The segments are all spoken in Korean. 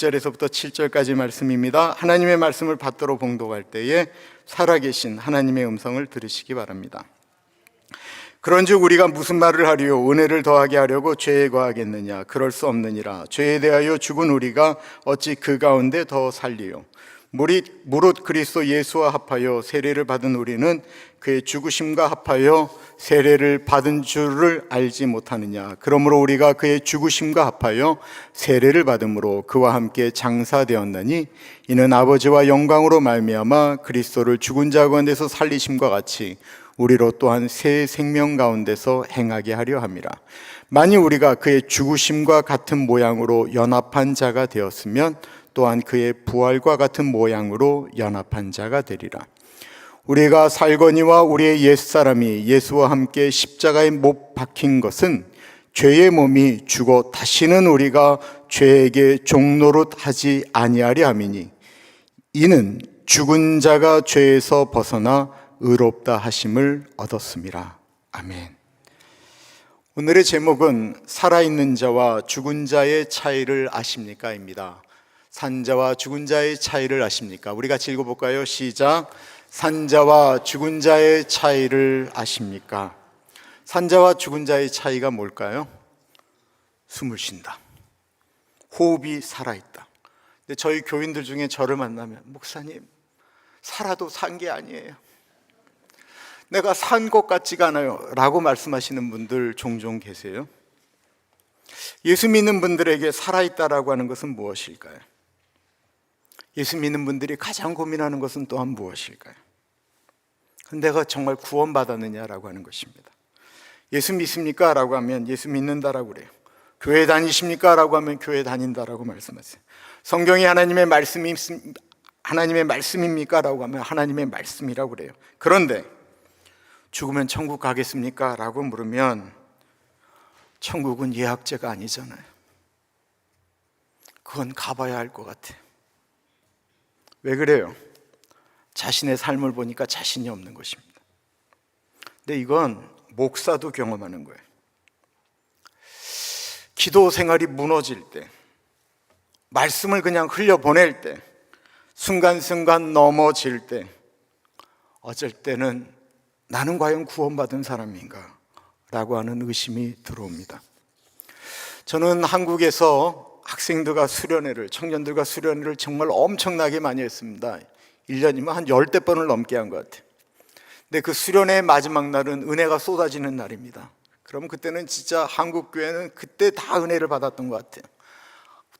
6절에서부터 7절까지 말씀입니다. 하나님의 말씀을 받들어 봉독할 때에 살아계신 하나님의 음성을 들으시기 바랍니다. 그런즉 우리가 무슨 말을 하리요? 은혜를 더하게 하려고 죄에 거하겠느냐? 그럴 수 없느니라. 죄에 대하여 죽은 우리가 어찌 그 가운데 더 살리요? 무릇 그리스도 예수와 합하여 세례를 받은 우리는 그의 죽으심과 합하여 세례를 받은 줄을 알지 못하느냐? 그러므로 우리가 그의 죽으심과 합하여 세례를 받음으로 그와 함께 장사되었나니 이는 아버지와 영광으로 말미암아 그리스도를 죽은 자 가운데서 살리심과 같이 우리로 또한 새 생명 가운데서 행하게 하려 함이라. 만일 우리가 그의 죽으심과 같은 모양으로 연합한 자가 되었으면 또한 그의 부활과 같은 모양으로 연합한 자가 되리라. 우리가 살거니와 우리의 옛사람이 예수와 함께 십자가에 못 박힌 것은 죄의 몸이 죽어 다시는 우리가 죄에게 종노릇하지 아니하려 함이니 이는 죽은 자가 죄에서 벗어나 의롭다 하심을 얻었음이라. 아멘. 오늘의 제목은 살아있는 자와 죽은 자의 차이를 아십니까? 입니다. 산자와 죽은 자의 차이를 아십니까? 우리 같이 읽어볼까요? 시작. 산자와 죽은 자의 차이를 아십니까? 산자와 죽은 자의 차이가 뭘까요? 숨을 쉰다. 호흡이 살아있다. 근데 저희 교인들 중에 저를 만나면 목사님, 살아도 산 게 아니에요. 내가 산 것 같지가 않아요 라고 말씀하시는 분들 종종 계세요. 예수 믿는 분들에게 살아있다라고 하는 것은 무엇일까요? 예수 믿는 분들이 가장 고민하는 것은 또한 무엇일까요? 내가 정말 구원받았느냐라고 하는 것입니다. 예수 믿습니까? 라고 하면 예수 믿는다라고 그래요. 교회 다니십니까? 라고 하면 교회 다닌다라고 말씀하세요. 성경이 하나님의 말씀입니까? 라고 하면 하나님의 말씀이라고 그래요. 그런데 죽으면 천국 가겠습니까? 라고 물으면 천국은 예약제가 아니잖아요. 그건 가봐야 할 것 같아요. 왜 그래요? 자신의 삶을 보니까 자신이 없는 것입니다. 근데 이건 목사도 경험하는 거예요. 기도 생활이 무너질 때, 말씀을 그냥 흘려보낼 때, 순간순간 넘어질 때, 어쩔 때는 나는 과연 구원받은 사람인가? 라고 하는 의심이 들어옵니다. 저는 한국에서 학생들과 수련회를, 청년들과 수련회를 정말 엄청나게 많이 했습니다. 1년이면 한 10대번을 넘게 한 것 같아요. 근데 그 수련회의 마지막 날은 은혜가 쏟아지는 날입니다. 그럼 그때는 진짜 한국 교회는 그때 다 은혜를 받았던 것 같아요.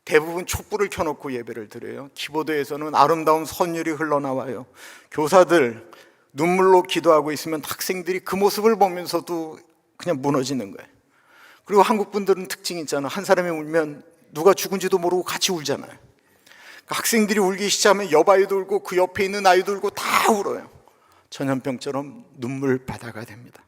대부분 촛불을 켜놓고 예배를 드려요. 키보드에서는 아름다운 선율이 흘러나와요. 교사들 눈물로 기도하고 있으면 학생들이 그 모습을 보면서도 그냥 무너지는 거예요. 그리고 한국 분들은 특징이 있잖아요. 한 사람이 울면 누가 죽은지도 모르고 같이 울잖아요. 그러니까 학생들이 울기 시작하면 옆 아이도 울고 그 옆에 있는 아이도 울고 다 울어요. 전염병처럼 눈물바다가 됩니다.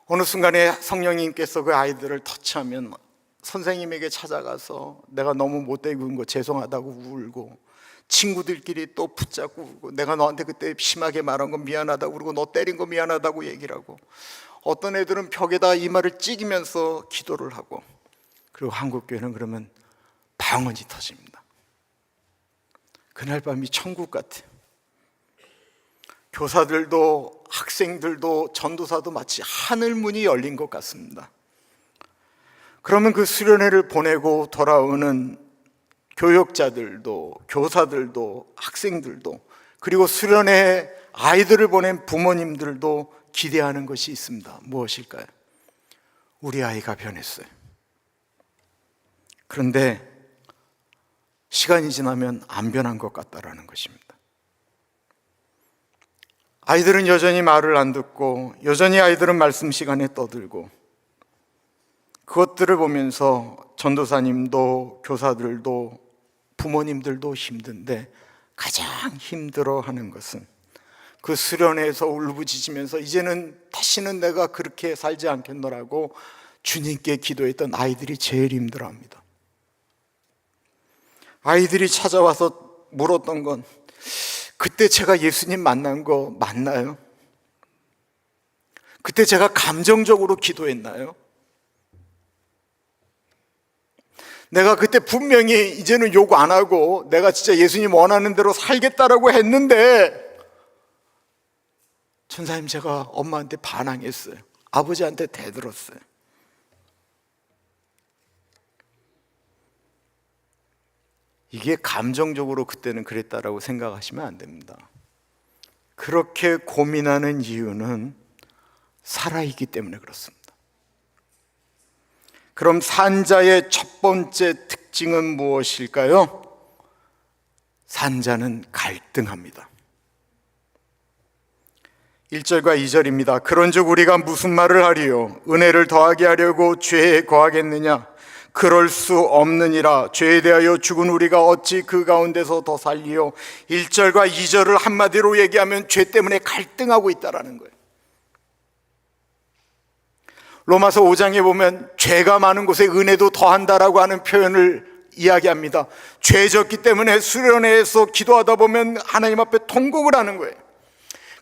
어느 순간에 성령님께서 그 아이들을 터치하면 선생님에게 찾아가서 내가 너무 못되게 군 거 죄송하다고 울고, 친구들끼리 또 붙잡고 울고, 내가 너한테 그때 심하게 말한 거 미안하다고 그러고, 너 때린 거 미안하다고 얘기를 하고, 어떤 애들은 벽에다 이마를 찍으면서 기도를 하고, 그리고 한국교회는 그러면 방언이 터집니다. 그날 밤이 천국 같아요. 교사들도 학생들도 전도사도 마치 하늘문이 열린 것 같습니다. 그러면 그 수련회를 보내고 돌아오는 교역자들도 교사들도 학생들도 그리고 수련회 아이들을 보낸 부모님들도 기대하는 것이 있습니다. 무엇일까요? 우리 아이가 변했어요. 그런데 시간이 지나면 안 변한 것 같다라는 것입니다. 아이들은 여전히 말을 안 듣고, 여전히 아이들은 말씀 시간에 떠들고, 그것들을 보면서 전도사님도 교사들도 부모님들도 힘든데 가장 힘들어하는 것은 그 수련회에서 울부짖으면서 이제는 다시는 내가 그렇게 살지 않겠노라고 주님께 기도했던 아이들이 제일 힘들어합니다. 아이들이 찾아와서 물었던 건 그때 제가 예수님 만난 거 맞나요? 그때 제가 감정적으로 기도했나요? 내가 그때 분명히 이제는 욕 안 하고 내가 진짜 예수님 원하는 대로 살겠다라고 했는데, 천사님 제가 엄마한테 반항했어요. 아버지한테 대들었어요. 이게 감정적으로 그때는 그랬다라고 생각하시면 안 됩니다. 그렇게 고민하는 이유는 살아있기 때문에 그렇습니다. 그럼 산자의 첫 번째 특징은 무엇일까요? 산자는 갈등합니다. 1절과 2절입니다. 그런즉 우리가 무슨 말을 하리요? 은혜를 더하게 하려고 죄에 거하겠느냐? 그럴 수 없느니라. 죄에 대하여 죽은 우리가 어찌 그 가운데서 더 살리요? 1절과 2절을 한마디로 얘기하면 죄 때문에 갈등하고 있다라는 거예요. 로마서 5장에 보면 죄가 많은 곳에 은혜도 더한다라고 하는 표현을 이야기합니다. 죄 졌기 때문에 수련회에서 기도하다 보면 하나님 앞에 통곡을 하는 거예요.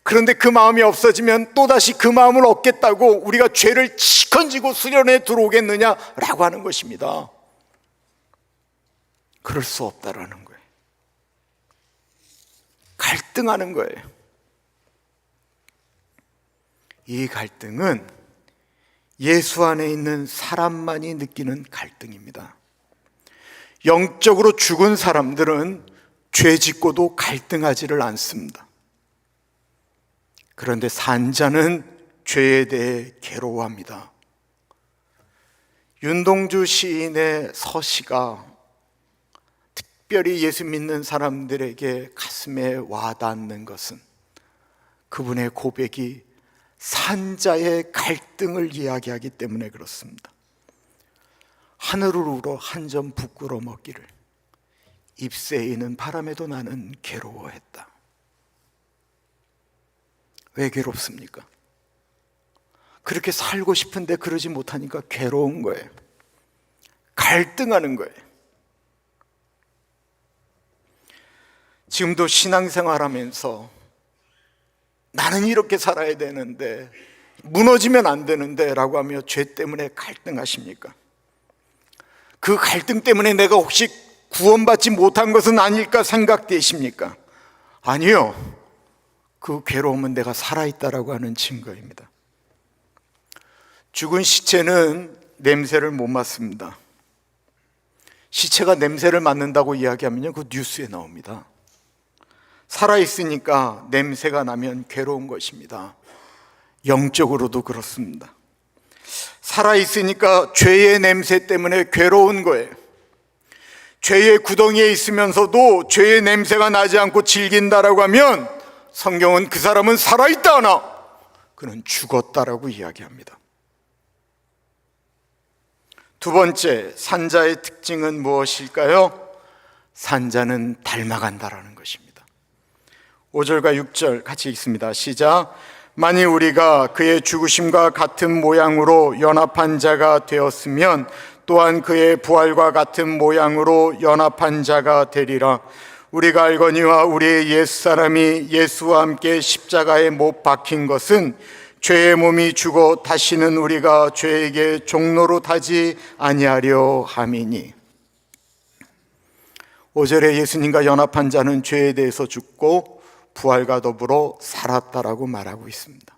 그런데 그 마음이 없어지면 또다시 그 마음을 얻겠다고 우리가 죄를 치컨지고 수련회에 들어오겠느냐라고 하는 것입니다. 그럴 수 없다라는 거예요. 갈등하는 거예요. 이 갈등은 예수 안에 있는 사람만이 느끼는 갈등입니다. 영적으로 죽은 사람들은 죄 짓고도 갈등하지를 않습니다. 그런데 산자는 죄에 대해 괴로워합니다. 윤동주 시인의 서시가 특별히 예수 믿는 사람들에게 가슴에 와닿는 것은 그분의 고백이 산자의 갈등을 이야기하기 때문에 그렇습니다. 하늘을 우러 한 점 부끄러 먹기를 잎새에 있는 바람에도 나는 괴로워했다. 왜 괴롭습니까? 그렇게 살고 싶은데 그러지 못하니까 괴로운 거예요. 갈등하는 거예요. 지금도 신앙생활하면서 나는 이렇게 살아야 되는데, 무너지면 안 되는데 라고 하며 죄 때문에 갈등하십니까? 그 갈등 때문에 내가 혹시 구원받지 못한 것은 아닐까 생각되십니까? 아니요. 그 괴로움은 내가 살아있다라고 하는 증거입니다. 죽은 시체는 냄새를 못 맡습니다. 시체가 냄새를 맡는다고 이야기하면요, 그 뉴스에 나옵니다. 살아있으니까 냄새가 나면 괴로운 것입니다. 영적으로도 그렇습니다. 살아있으니까 죄의 냄새 때문에 괴로운 거예요. 죄의 구덩이에 있으면서도 죄의 냄새가 나지 않고 즐긴다라고 하면 성경은 그 사람은 살아있다 하나 그는 죽었다라고 이야기합니다. 두 번째, 산자의 특징은 무엇일까요? 산자는 닮아간다라는 것입니다. 5절과 6절 같이 읽습니다. 시작. 만일 우리가 그의 죽으심과 같은 모양으로 연합한 자가 되었으면 또한 그의 부활과 같은 모양으로 연합한 자가 되리라. 우리가 알거니와 우리의 옛사람이 예수와 함께 십자가에 못 박힌 것은 죄의 몸이 죽어 다시는 우리가 죄에게 종로로 타지 아니하려 함이니. 5절에 예수님과 연합한 자는 죄에 대해서 죽고 부활과 더불어 살았다라고 말하고 있습니다.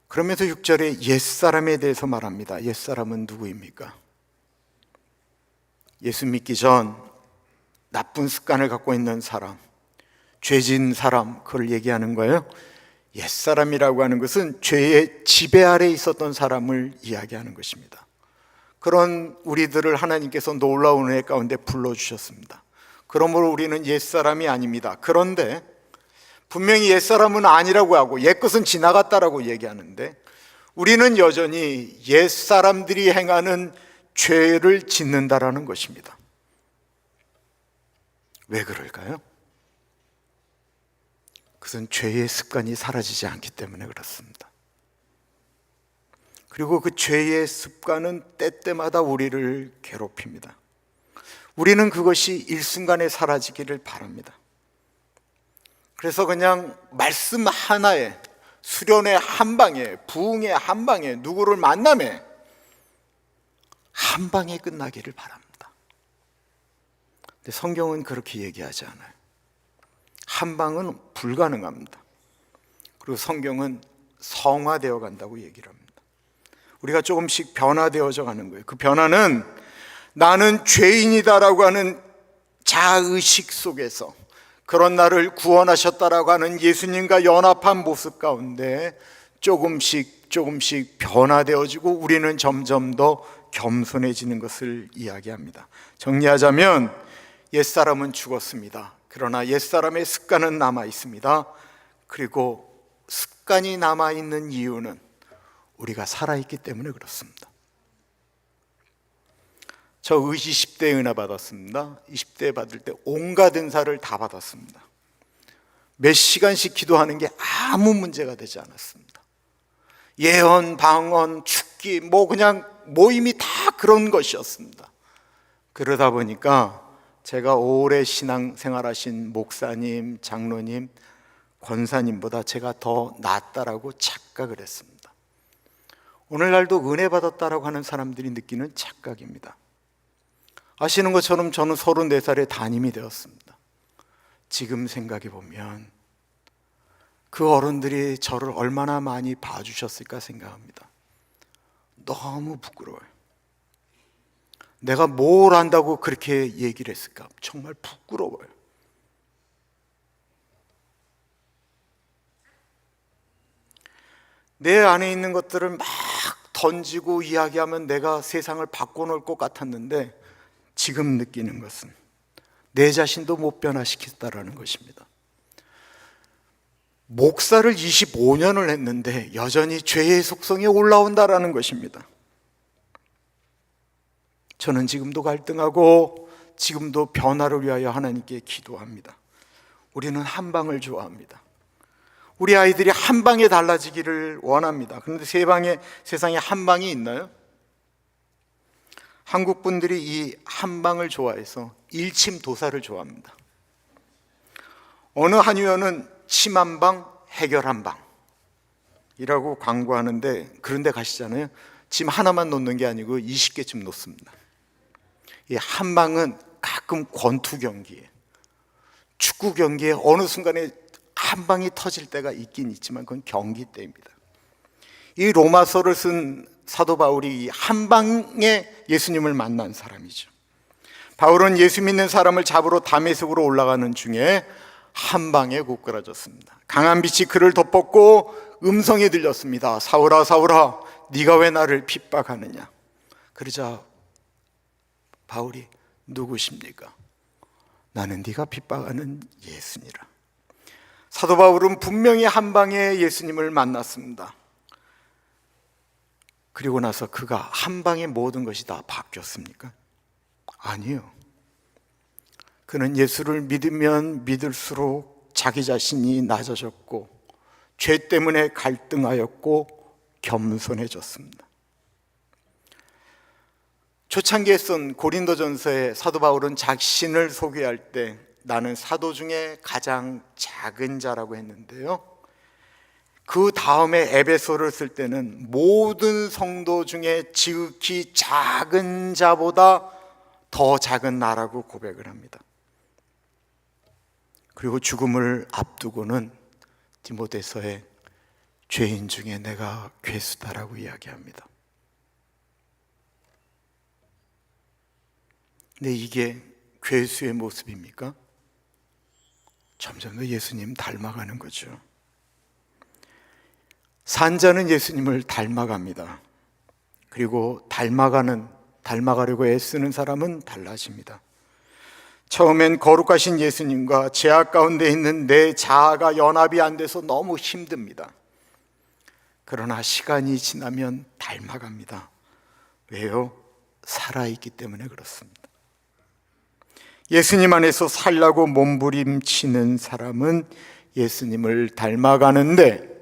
그러면서 6절에 옛사람에 대해서 말합니다. 옛사람은 누구입니까? 예수 믿기 전 나쁜 습관을 갖고 있는 사람, 죄진 사람, 그걸 얘기하는 거예요. 옛사람이라고 하는 것은 죄의 지배 아래 있었던 사람을 이야기하는 것입니다. 그런 우리들을 하나님께서 놀라운 은혜 가운데 불러주셨습니다. 그러므로 우리는 옛사람이 아닙니다. 그런데 분명히 옛사람은 아니라고 하고 옛것은 지나갔다라고 얘기하는데 우리는 여전히 옛사람들이 행하는 죄를 짓는다라는 것입니다. 왜 그럴까요? 그것은 죄의 습관이 사라지지 않기 때문에 그렇습니다. 그리고 그 죄의 습관은 때때마다 우리를 괴롭힙니다. 우리는 그것이 일순간에 사라지기를 바랍니다. 그래서 그냥 말씀 하나에, 수련의 한 방에, 부흥의 한 방에, 누구를 만남에 한 방에 끝나기를 바랍니다. 근데 성경은 그렇게 얘기하지 않아요. 한 방은 불가능합니다. 그리고 성경은 성화되어 간다고 얘기를 합니다. 우리가 조금씩 변화되어져 가는 거예요. 그 변화는 나는 죄인이다라고 하는 자의식 속에서 그런 나를 구원하셨다라고 하는 예수님과 연합한 모습 가운데 조금씩 변화되어지고 우리는 점점 더 겸손해지는 것을 이야기합니다. 정리하자면 옛사람은 죽었습니다. 그러나 옛사람의 습관은 남아 있습니다. 그리고 습관이 남아 있는 이유는 우리가 살아있기 때문에 그렇습니다. 저 20대에 은혜 받았습니다. 20대에 받을 때 온갖 은사를 다 받았습니다. 몇 시간씩 기도하는 게 아무 문제가 되지 않았습니다. 예언, 방언, 축기 그냥 모임이 다 그런 것이었습니다. 그러다 보니까 제가 오래 신앙생활하신 목사님, 장로님, 권사님보다 제가 더 낫다라고 착각을 했습니다. 오늘날도 은혜 받았다라고 하는 사람들이 느끼는 착각입니다. 아시는 것처럼 저는 34살에 담임이 되었습니다. 지금 생각해 보면 그 어른들이 저를 얼마나 많이 봐주셨을까 생각합니다. 너무 부끄러워요. 내가 뭘 안다고 그렇게 얘기를 했을까? 정말 부끄러워요. 내 안에 있는 것들을 막 던지고 이야기하면 내가 세상을 바꿔놓을 것 같았는데 지금 느끼는 것은 내 자신도 못 변화시켰다라는 것입니다. 목사를 25년을 했는데 여전히 죄의 속성이 올라온다라는 것입니다. 저는 지금도 갈등하고 지금도 변화를 위하여 하나님께 기도합니다. 우리는 한 방을 좋아합니다. 우리 아이들이 한 방에 달라지기를 원합니다. 그런데 세상에 한 방이 있나요? 한국 분들이 이 한 방을 좋아해서 일침도사를 좋아합니다. 어느 한 의원은 침 한 방, 해결 한 방이라고 광고하는데 그런 데 가시잖아요. 침 하나만 놓는 게 아니고 20개쯤 놓습니다. 이 한 방은 가끔 권투 경기에, 축구 경기에 어느 순간에 한 방이 터질 때가 있긴 있지만 그건 경기 때입니다. 이 로마서를 쓴 사도 바울이 한 방에 예수님을 만난 사람이죠. 바울은 예수 믿는 사람을 잡으러 다메섹으로 올라가는 중에 한 방에 고꾸라졌습니다. 강한 빛이 그를 덮었고 음성이 들렸습니다. 사울아 사울아 네가 왜 나를 핍박하느냐. 그러자 바울이 누구십니까? 나는 네가 핍박하는 예수니라. 사도 바울은 분명히 한 방에 예수님을 만났습니다. 그리고 나서 그가 한 방에 모든 것이 다 바뀌었습니까? 아니요. 그는 예수를 믿으면 믿을수록 자기 자신이 낮아졌고 죄 때문에 갈등하였고 겸손해졌습니다. 초창기에 쓴 고린도전서에 사도 바울은 자신을 소개할 때 나는 사도 중에 가장 작은 자라고 했는데요, 그 다음에 에베소를 쓸 때는 모든 성도 중에 지극히 작은 자보다 더 작은 나라고 고백을 합니다. 그리고 죽음을 앞두고는 디모데서에 죄인 중에 내가 괴수다라고 이야기합니다. 근데 이게 괴수의 모습입니까? 점점 더 예수님 닮아가는 거죠. 산자는 예수님을 닮아갑니다. 그리고 닮아가려고 애쓰는 사람은 달라집니다. 처음엔 거룩하신 예수님과 죄악 가운데 있는 내 자아가 연합이 안 돼서 너무 힘듭니다. 그러나 시간이 지나면 닮아갑니다. 왜요? 살아있기 때문에 그렇습니다. 예수님 안에서 살라고 몸부림치는 사람은 예수님을 닮아가는데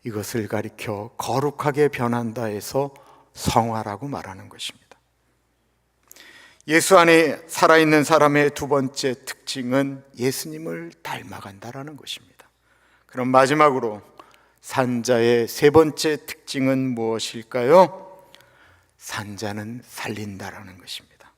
이것을 가리켜 거룩하게 변한다 해서 성화라고 말하는 것입니다. 예수 안에 살아있는 사람의 두 번째 특징은 예수님을 닮아간다라는 것입니다. 그럼 마지막으로 산자의 세 번째 특징은 무엇일까요? 산자는 살린다라는 것입니다.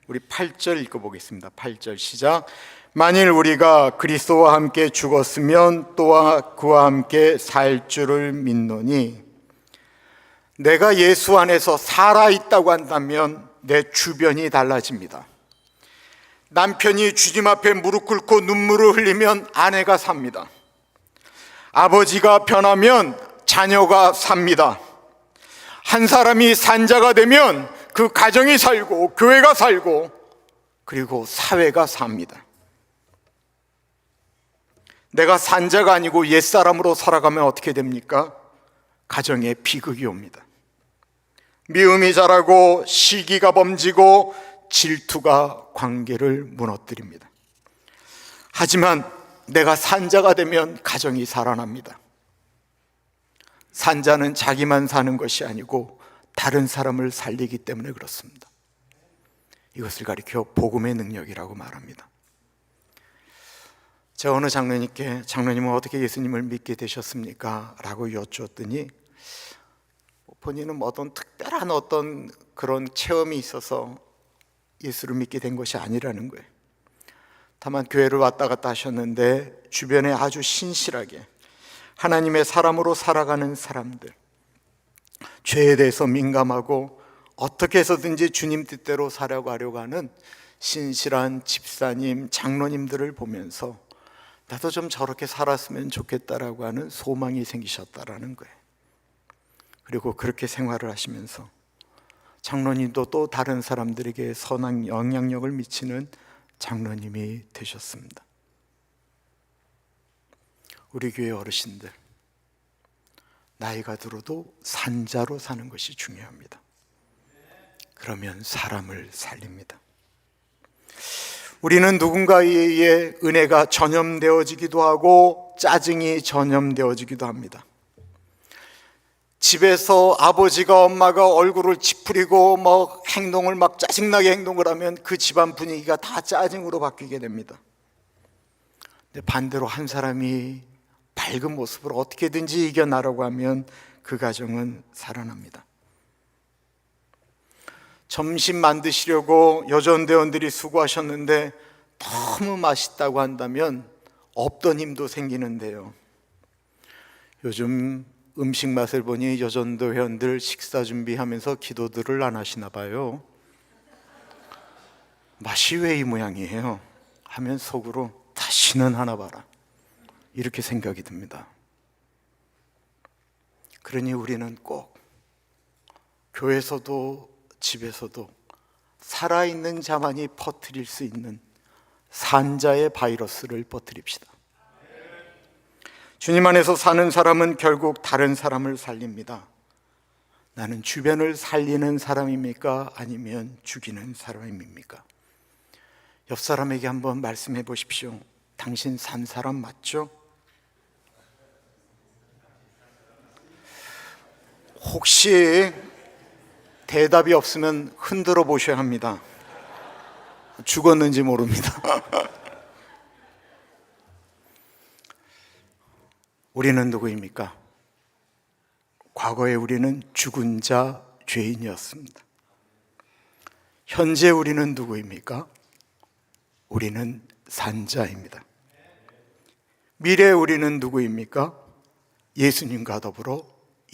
우리 8절 읽어보겠습니다. 8절 시작. 만일 우리가 그리스도와 함께 죽었으면 또한 그와 함께 살 줄을 믿노니, 내가 예수 안에서 살아있다고 한다면 내 주변이 달라집니다. 남편이 주님 앞에 무릎 꿇고 눈물을 흘리면 아내가 삽니다. 아버지가 변하면 자녀가 삽니다. 한 사람이 산자가 되면 그 가정이 살고 교회가 살고 그리고 사회가 삽니다. 내가 산자가 아니고 옛사람으로 살아가면 어떻게 됩니까? 가정에 비극이 옵니다. 미움이 자라고 시기가 범지고 질투가 관계를 무너뜨립니다. 하지만 내가 산자가 되면 가정이 살아납니다. 산자는 자기만 사는 것이 아니고 다른 사람을 살리기 때문에 그렇습니다. 이것을 가리켜 복음의 능력이라고 말합니다. 제가 어느 장로님께 장로님은 어떻게 예수님을 믿게 되셨습니까? 라고 여쭈었더니 본인은 어떤 특별한 어떤 그런 체험이 있어서 예수를 믿게 된 것이 아니라는 거예요. 다만 교회를 왔다 갔다 하셨는데 주변에 아주 신실하게 하나님의 사람으로 살아가는 사람들, 죄에 대해서 민감하고 어떻게 해서든지 주님 뜻대로 살아가려고 하는 신실한 집사님, 장로님들을 보면서 나도 좀 저렇게 살았으면 좋겠다라고 하는 소망이 생기셨다라는 거예요. 그리고 그렇게 생활을 하시면서 장로님도 또 다른 사람들에게 선한 영향력을 미치는 장로님이 되셨습니다. 우리 교회 어르신들, 나이가 들어도 산자로 사는 것이 중요합니다. 그러면 사람을 살립니다. 우리는 누군가에 의해 은혜가 전염되어지기도 하고 짜증이 전염되어지기도 합니다. 집에서 아버지가 엄마가 얼굴을 찌푸리고 행동을 짜증나게 행동을 하면 그 집안 분위기가 다 짜증으로 바뀌게 됩니다. 근데 반대로 한 사람이 밝은 모습으로 어떻게든지 이겨나가려고 하면 그 가정은 살아납니다. 점심 만드시려고 여전대원들이 수고하셨는데 너무 맛있다고 한다면 없던 힘도 생기는데요. 요즘 음식 맛을 보니 여전도 회원들 식사 준비하면서 기도들을 안 하시나 봐요. 맛이 왜 이 모양이에요? 하면 속으로 다시는 하나 봐라, 이렇게 생각이 듭니다. 그러니 우리는 꼭 교회에서도 집에서도 살아있는 자만이 퍼뜨릴 수 있는 산자의 바이러스를 퍼뜨립시다. 주님 안에서 사는 사람은 결국 다른 사람을 살립니다. 나는 주변을 살리는 사람입니까? 아니면 죽이는 사람입니까? 옆 사람에게 한번 말씀해 보십시오. 당신 산 사람 맞죠? 혹시 대답이 없으면 흔들어 보셔야 합니다. 죽었는지 모릅니다. 우리는 누구입니까? 과거에 우리는 죽은 자, 죄인이었습니다. 현재 우리는 누구입니까? 우리는 산자입니다. 미래에 우리는 누구입니까? 예수님과 더불어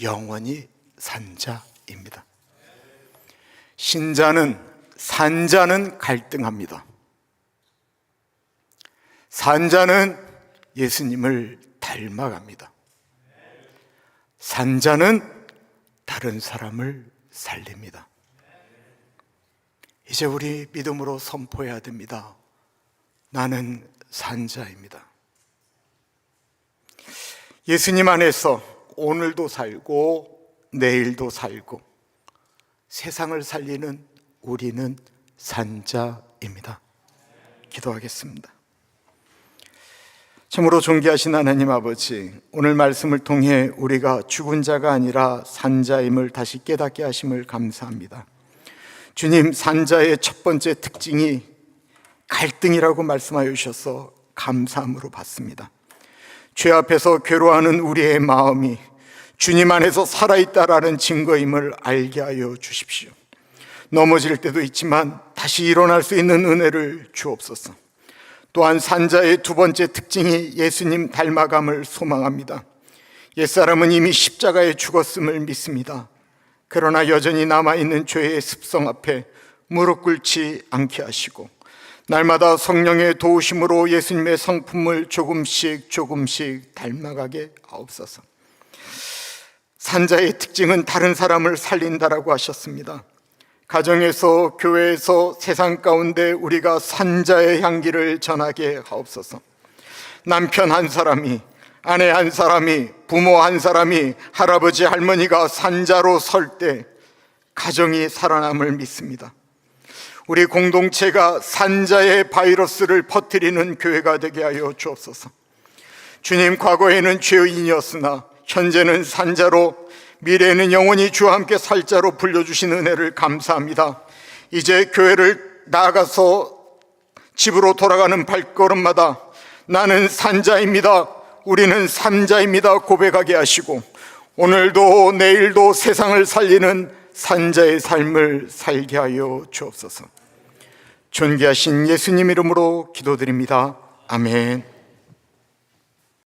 영원히 산자입니다. 신자는, 산자는 갈등합니다. 산자는 예수님을 닮아갑니다. 산자는 다른 사람을 살립니다. 이제 우리 믿음으로 선포해야 됩니다. 나는 산자입니다. 예수님 안에서 오늘도 살고 내일도 살고 세상을 살리는 우리는 산자입니다. 기도하겠습니다. 참으로 존귀하신 하나님 아버지, 오늘 말씀을 통해 우리가 죽은 자가 아니라 산자임을 다시 깨닫게 하심을 감사합니다. 주님, 산자의 첫 번째 특징이 갈등이라고 말씀하여 주셔서 감사함으로 받습니다. 죄 앞에서 괴로워하는 우리의 마음이 주님 안에서 살아있다라는 증거임을 알게 하여 주십시오. 넘어질 때도 있지만 다시 일어날 수 있는 은혜를 주옵소서. 또한 산자의 두 번째 특징이 예수님 닮아감을 소망합니다. 옛사람은 이미 십자가에 죽었음을 믿습니다. 그러나 여전히 남아있는 죄의 습성 앞에 무릎 꿇지 않게 하시고 날마다 성령의 도우심으로 예수님의 성품을 조금씩 닮아가게 하옵소서. 산자의 특징은 다른 사람을 살린다라고 하셨습니다. 가정에서, 교회에서, 세상 가운데 우리가 산자의 향기를 전하게 하옵소서. 남편 한 사람이, 아내 한 사람이, 부모 한 사람이, 할아버지 할머니가 산자로 설 때 가정이 살아남을 믿습니다. 우리 공동체가 산자의 바이러스를 퍼뜨리는 교회가 되게 하여 주옵소서. 주님, 과거에는 죄인이었으나 현재는 산자로, 미래에는 영원히 주와 함께 살 자로 불려주신 은혜를 감사합니다. 이제 교회를 나아가서 집으로 돌아가는 발걸음마다 나는 산자입니다, 우리는 산자입니다 고백하게 하시고 오늘도 내일도 세상을 살리는 산자의 삶을 살게 하여 주옵소서. 존귀하신 예수님 이름으로 기도드립니다. 아멘.